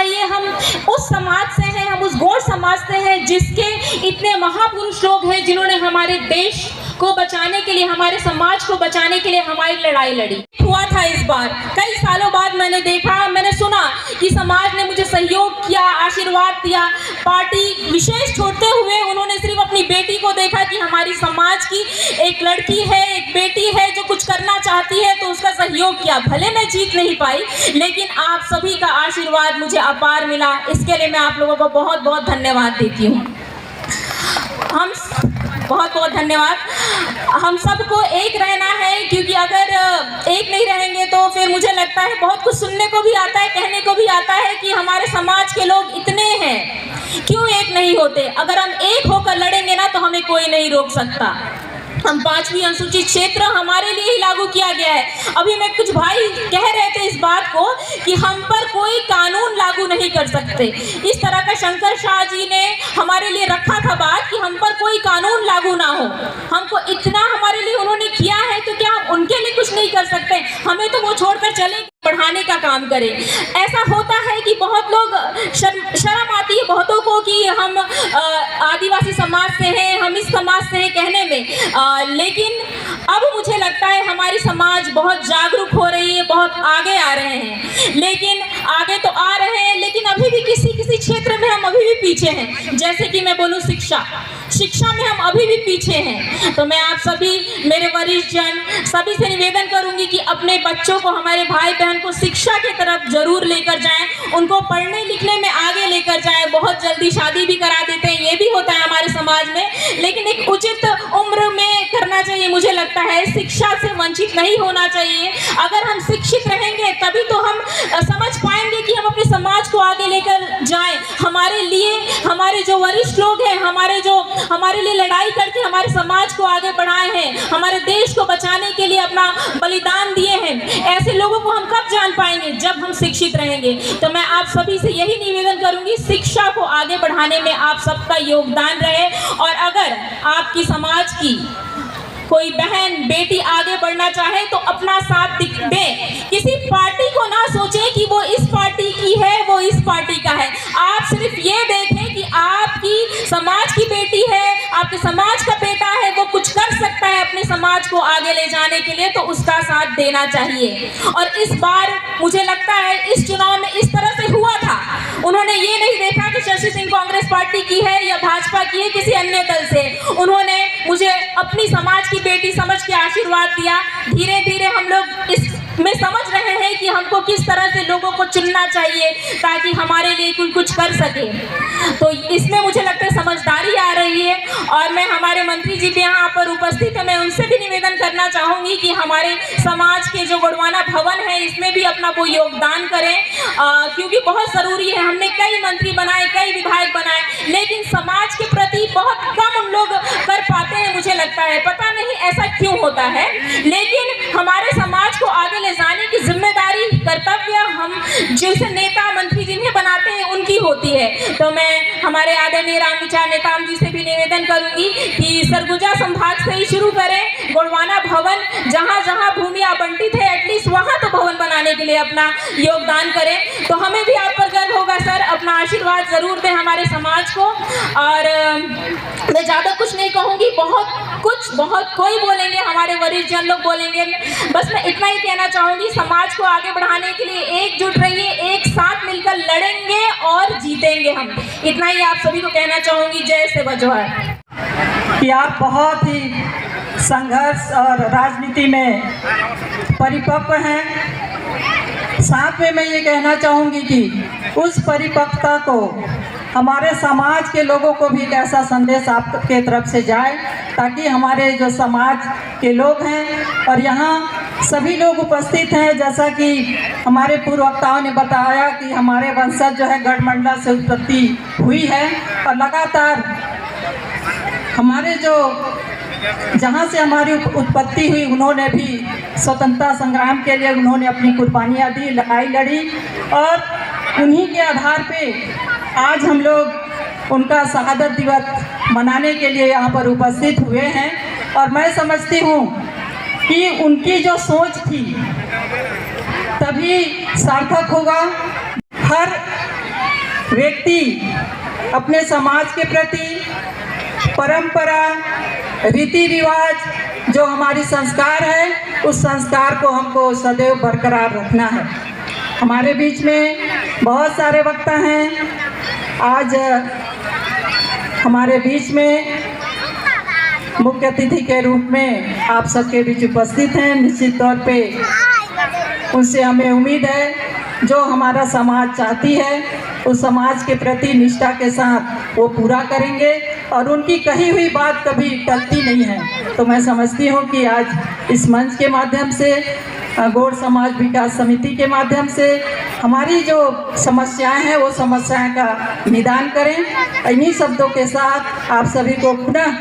चाहिए। हम उस समाज से हैं, हम उस गौड़ समाज से हैं जिसके इतने महापुरुष लोग हैं जिन्होंने हमारे देश को बचाने के लिए, हमारे समाज को बचाने के लिए हमारी लड़ाई लड़ी। हुआ था इस बार, कई सालों बाद मैंने सुना कि समाज ने मुझे सहयोग किया, आशीर्वाद दिया। पार्टी विशेष छोड़ते हुए उन्होंने सिर्फ अपनी बेटी को देखा कि हमारी समाज की एक लड़की है, एक बेटी है जो कुछ करना चाहती है, तो उसका सहयोग किया। भले मैं जीत नहीं पाई, लेकिन आप सभी का आशीर्वाद मुझे अपार मिला। इसके लिए मैं आप लोगों को बहुत बहुत धन्यवाद देती हूँ। हम बहुत बहुत धन्यवाद। हम सबको एक रहना है, क्योंकि अगर एक नहीं रहेंगे तो फिर मुझे लगता है बहुत कुछ सुनने को भी आता है, कहने को भी आता है कि हमारे समाज के लोग इतने हैं, क्यों एक नहीं होते। अगर हम एक होकर लड़ेंगे ना तो हमें कोई नहीं रोक सकता। हम 5वीं अनुसूचित क्षेत्र हमारे लिए ही लागू किया गया है। अभी मैं कुछ भाई कह रहे थे इस बात को कि हम पर कोई कानून लागू नहीं कर सकते। इस तरह का शंकर शाह जी ने हमारे लिए रखा था बात कि हम पर कोई कानून लागू ना हो। हमको इतना हमारे लिए उन्होंने किया है, तो क्या हम उनके लिए कुछ नहीं कर सकते? हमें तो वो छोड़कर चले, बढ़ाने का काम करें। ऐसा होता है कि बहुत लोग शर्म आती है बहुतों को कि हम आदिवासी समाज से हैं, हम इस समाज से हैं कहने में, लेकिन अब मुझे लगता है हमारी समाज बहुत जागरूक हो रही है, बहुत आगे आ रहे हैं। लेकिन आगे तो आ रहे हैं, लेकिन अभी भी किसी किसी क्षेत्र में हम अभी भी पीछे हैं। जैसे कि मैं बोलूँ शिक्षा में हम अभी भी पीछे हैं। तो मैं आप सभी मेरे वरिष्ठ जन सभी से निवेदन करूंगी कि अपने बच्चों को, हमारे भाई बहन को शिक्षा की तरफ जरूर लेकर जाएं, उनको पढ़ने लिखने में आगे लेकर जाएं। बहुत जल्दी शादी भी करा देते हैं, ये भी होता है हमारे समाज में, लेकिन एक उचित उम्र में करना चाहिए। मुझे लगता है शिक्षा से वंचित नहीं होना चाहिए। अगर हम शिक्षित रहेंगे तभी तो हम समझ पाएंगे कि हम अपने समाज को आगे लेकर जाएं। हमारे लिए हमारे जो वरिष्ठ लोग हैं, हमारे लिए लड़ाई करके हमारे समाज को आगे बढ़ाए हैं, हमारे देश को बचाने के लिए अपना बलिदान दिए हैं, ऐसे लोगों को हम कब जान पाएंगे? जब हम शिक्षित रहेंगे। तो मैं आप सभी से यही निवेदन करूंगी, शिक्षा को आगे बढ़ाने में आप सबका योगदान रहे। और अगर आपकी समाज की कोई बहन बेटी आगे बढ़ना चाहे तो अपना साथ दें। किसी पार्टी को ना सोचें कि वो इस पार्टी की है, वो इस पार्टी का है। आप सिर्फ ये देखें कि आपकी समाज की बेटी है, आपके समाज का बेटा है, वो कुछ कर सकता है अपने समाज को आगे ले जाने के लिए, तो उसका साथ देना चाहिए। और इस बार मुझे लगता है इस चुनाव में इस तरह से हुआ था, उन्होंने ये नहीं देखा कि शशि सिंह कांग्रेस पार्टी की है या भाजपा की है, किसी अन्य दल से। उन्होंने मुझे अपनी समाज की बेटी समझ के आशीर्वाद दिया। धीरे धीरे हम लोग इसमें समझ रहे हैं कि हमको किस तरह से लोगों को चुनना चाहिए ताकि हमारे लिए कुछ कर सके। तो इसमें मुझे लगता है समझदारी आ रही है। और मैं, हमारे मंत्री जी भी यहाँ पर उपस्थित है, मैं उनसे भी निवेदन करना चाहूँगी कि हमारे समाज के जो गोड़वाना भवन है इसमें भी अपना कोई योगदान करें, क्योंकि बहुत ज़रूरी है। हमने कई मंत्री बनाए, कई विधायक बनाए, लेकिन समाज के प्रति बहुत कम हम लोग कर पाते हैं। मुझे लगता है पता नहीं ऐसा क्यों होता है, लेकिन हमारे समाज को आगे ले जाने की जिम्मेदारी, कर्तव्य हम जैसे नेता मंत्री जिन्हें बनाते हैं उनकी होती है। तो मैं हमारे आदरणीय रामविचार नेताम जी से भी निवेदन करूंगी कि सरगुजा संभाग से ही शुरू करें। गोड़वाना भवन जहां जहां भूमि आवंटित है, एटलीस्ट वहां तो भवन बनाने के लिए अपना योगदान करें। तो हमें भी आप पर गर्व होगा सर। अपना आशीर्वाद जरूर दें हमारे समाज को। और मैं ज़्यादा कुछ नहीं कहूँगी, बहुत कोई बोलेंगे, हमारे वरिष्ठ जन लोग बोलेंगे। बस मैं इतना ही कहना चाहूँगी, समाज को आगे बढ़ाने के लिए एकजुट रहिए, एक साथ मिलकर लड़ेंगे और जीतेंगे हम। इतना ही आप सभी को कहना चाहूँगी। जय सेवा जोहार। कि आप बहुत ही संघर्ष और राजनीति में परिपक्व हैं। साथ में मैं ये कहना चाहूँगी कि उस परिपक्वता को हमारे समाज के लोगों को भी एक ऐसा संदेश आपके तरफ से जाए ताकि हमारे जो समाज के लोग हैं और यहाँ सभी लोग उपस्थित हैं, जैसा कि हमारे पूर्व वक्ताओं ने बताया कि हमारे वंशज जो है गढ़मंडला से उत्पत्ति हुई है और लगातार हमारे जो जहाँ से हमारी उत्पत्ति हुई उन्होंने भी स्वतंत्रता संग्राम के लिए उन्होंने अपनी कुर्बानियाँ दी, लड़ाई लड़ी और उन्हीं के आधार पे आज हम लोग उनका शहादत दिवस मनाने के लिए यहाँ पर उपस्थित हुए हैं। और मैं समझती हूँ कि उनकी जो सोच थी तभी सार्थक होगा। हर व्यक्ति अपने समाज के प्रति परंपरा, रीति रिवाज, जो हमारी संस्कार है, उस संस्कार को हमको सदैव बरकरार रखना है। हमारे बीच में बहुत सारे वक्ता हैं। आज हमारे बीच में मुख्य अतिथि के रूप में आप सबके बीच उपस्थित हैं। निश्चित तौर पे उनसे हमें उम्मीद है जो हमारा समाज चाहती है उस समाज के प्रति निष्ठा के साथ वो पूरा करेंगे और उनकी कही हुई बात कभी टलती नहीं है। तो मैं समझती हूँ कि आज इस मंच के माध्यम से, गौड़ समाज विकास समिति के माध्यम से हमारी जो समस्याएं हैं वो समस्याएं का निदान करें। इन्हीं शब्दों के साथ आप सभी को पुनः